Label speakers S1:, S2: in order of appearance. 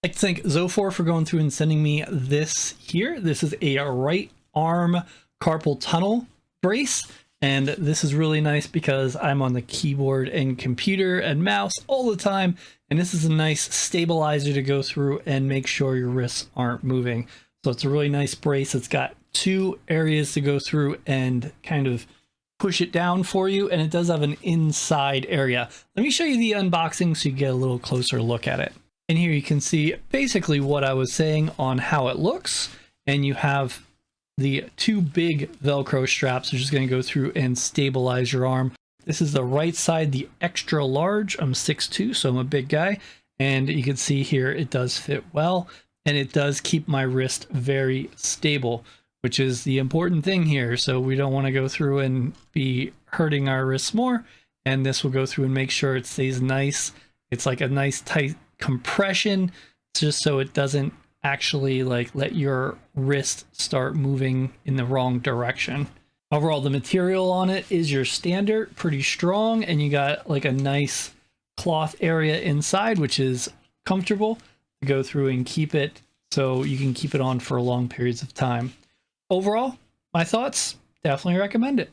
S1: I'd like to thank ZOFORE for going through and sending me this here. This is a right arm carpal tunnel brace. And this is really nice because I'm on the keyboard and computer and mouse all the time. And this is a nice stabilizer to go through and make sure your wrists aren't moving. So it's a really nice brace. It's got two areas to go through and kind of push it down for you. And it does have an inside area. Let me show you the unboxing so you get a little closer look at it. And here you can see basically what I was saying on how it looks. And you have the two big Velcro straps are just going to go through and stabilize your arm. This is the right side, the extra large. I'm 6'2", so I'm a big guy. And you can see here, it does fit well. And it does keep my wrist very stable, which is the important thing here. So we don't want to go through and be hurting our wrists more. And this will go through and make sure it stays nice. It's like a nice tight compression, just so it doesn't actually like let your wrist start moving in the wrong direction. Overall, the material on it is your standard, pretty strong, and you got like a nice cloth area inside, which is comfortable to go through and keep it so you can keep it on for long periods of time. Overall, my thoughts, definitely recommend it.